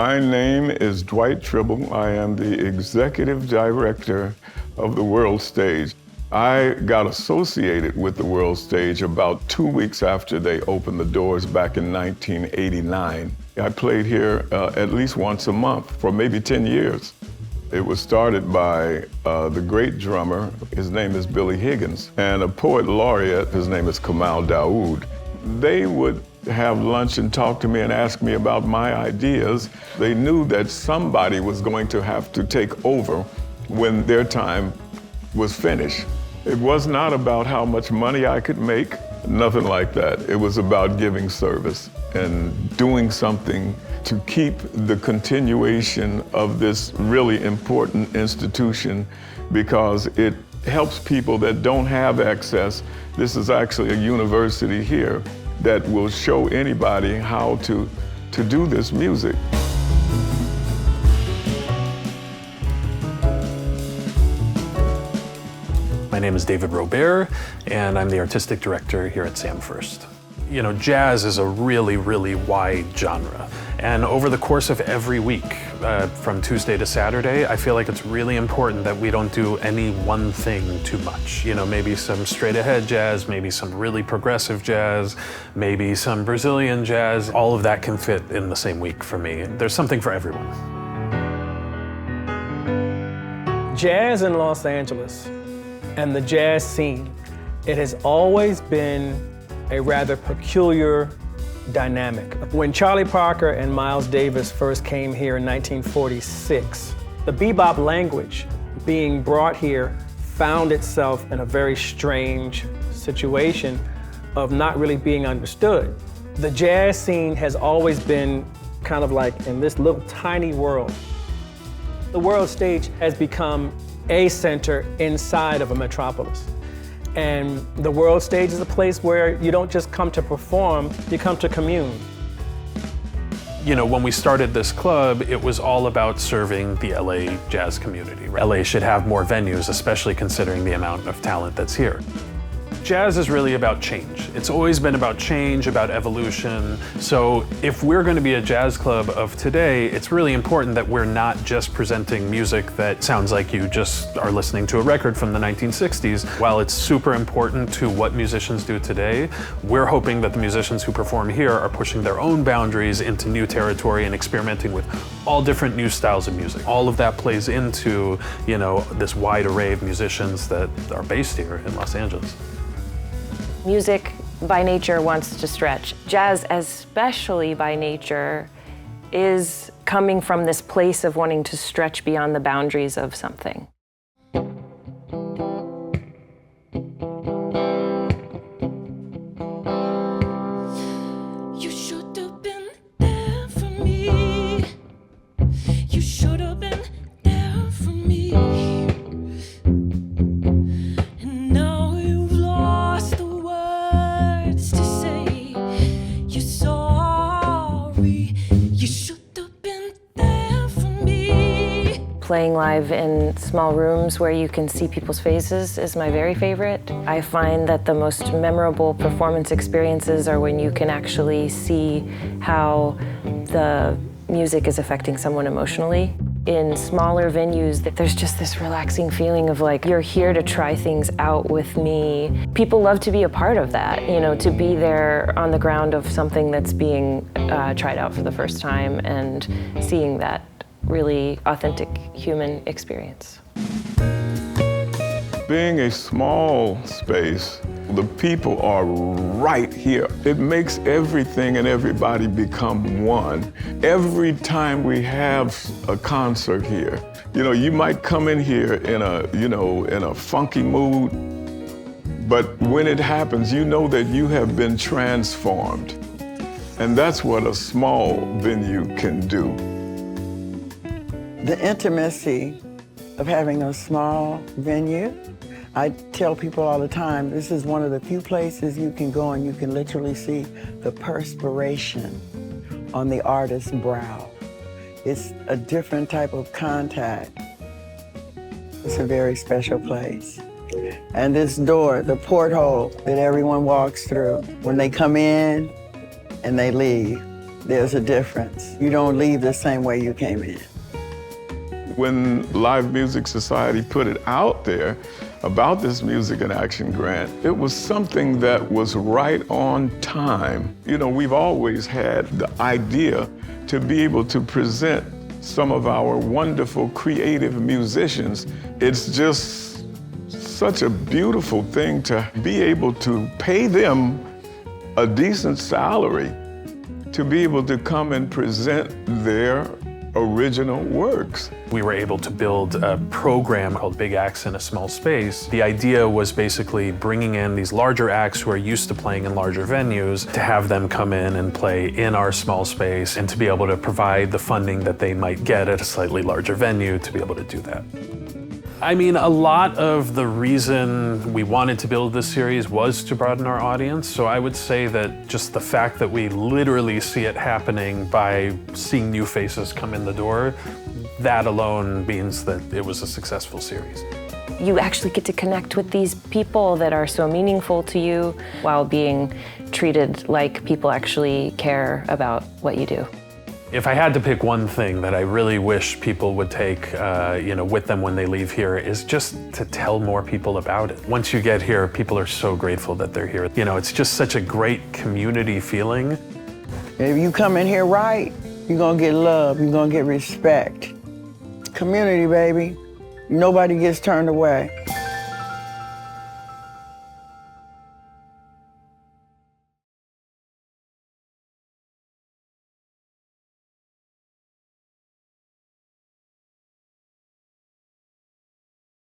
My name is Dwight Tribble. I am the executive director of the World Stage. I got associated with the World Stage about 2 weeks after they opened the doors back in 1989. I played here at least once a month for maybe 10 years. It was started by the great drummer, his name is Billy Higgins, and a poet laureate, his name is Kamal Daoud. They would have lunch and talk to me and ask me about my ideas. They knew that somebody was going to have to take over when their time was finished. It was not about how much money I could make, nothing like that. It was about giving service and doing something to keep the continuation of this really important institution, because it helps people that don't have access. This is actually a university here that will show anybody how to do this music. My name is David Robert, and I'm the artistic director here at Sam First. You know, jazz is a really, really wide genre. And over the course of every week, from Tuesday to Saturday, I feel like it's really important that we don't do any one thing too much. You know, maybe some straight ahead jazz, maybe some really progressive jazz, maybe some Brazilian jazz. All of that can fit in the same week for me. There's something for everyone. Jazz in Los Angeles and the jazz scene, it has always been a rather peculiar dynamic. When Charlie Parker and Miles Davis first came here in 1946, the bebop language being brought here found itself in a very strange situation of not really being understood. The jazz scene has always been kind of like in this little tiny world. The World Stage has become a center inside of a metropolis. And the World Stage is a place where you don't just come to perform, you come to commune. You know, when we started this club, it was all about serving the LA jazz community. LA should have more venues, especially considering the amount of talent that's here. Jazz is really about change. It's always been about change, about evolution. So if we're going to be a jazz club of today, it's really important that we're not just presenting music that sounds like you just are listening to a record from the 1960s. While it's super important to what musicians do today, we're hoping that the musicians who perform here are pushing their own boundaries into new territory and experimenting with all different new styles of music. All of that plays into, you know, this wide array of musicians that are based here in Los Angeles. Music by nature wants to stretch. Jazz, especially by nature, is coming from this place of wanting to stretch beyond the boundaries of something. You should have been there for me. You should have been there for me. And now you've lost the words to say you're sorry. You should have been there for me. Playing live in small rooms where you can see people's faces is my very favorite. I find that the most memorable performance experiences are when you can actually see how the music is affecting someone emotionally. In smaller venues, there's just this relaxing feeling of like, you're here to try things out with me. People love to be a part of that, you know, to be there on the ground of something that's being tried out for the first time and seeing that really authentic human experience. Being a small space, the people are right here. It makes everything and everybody become one. Every time we have a concert here, you know, you might come in here in a funky mood, but when it happens, you know that you have been transformed. And that's what a small venue can do. The intimacy of having a small venue, I tell people all the time, this is one of the few places you can go and you can literally see the perspiration on the artist's brow. It's a different type of contact. It's a very special place. And this door, the porthole that everyone walks through, when they come in and they leave, there's a difference. You don't leave the same way you came in. When Live Music Society put it out there about this Music in Action grant, it was something that was right on time. You know, we've always had the idea to be able to present some of our wonderful creative musicians. It's just such a beautiful thing to be able to pay them a decent salary to be able to come and present their original works. We were able to build a program called Big Acts in a Small Space. The idea was basically bringing in these larger acts who are used to playing in larger venues, to have them come in and play in our small space, and to be able to provide the funding that they might get at a slightly larger venue to be able to do that. I mean, a lot of the reason we wanted to build this series was to broaden our audience. So I would say that just the fact that we literally see it happening by seeing new faces come in the door, that alone means that it was a successful series. You actually get to connect with these people that are so meaningful to you while being treated like people actually care about what you do. If I had to pick one thing that I really wish people would take with them when they leave here, is just to tell more people about it. Once you get here, people are so grateful that they're here. You know, it's just such a great community feeling. If you come in here right, you're gonna get love, you're gonna get respect. Community, baby. Nobody gets turned away.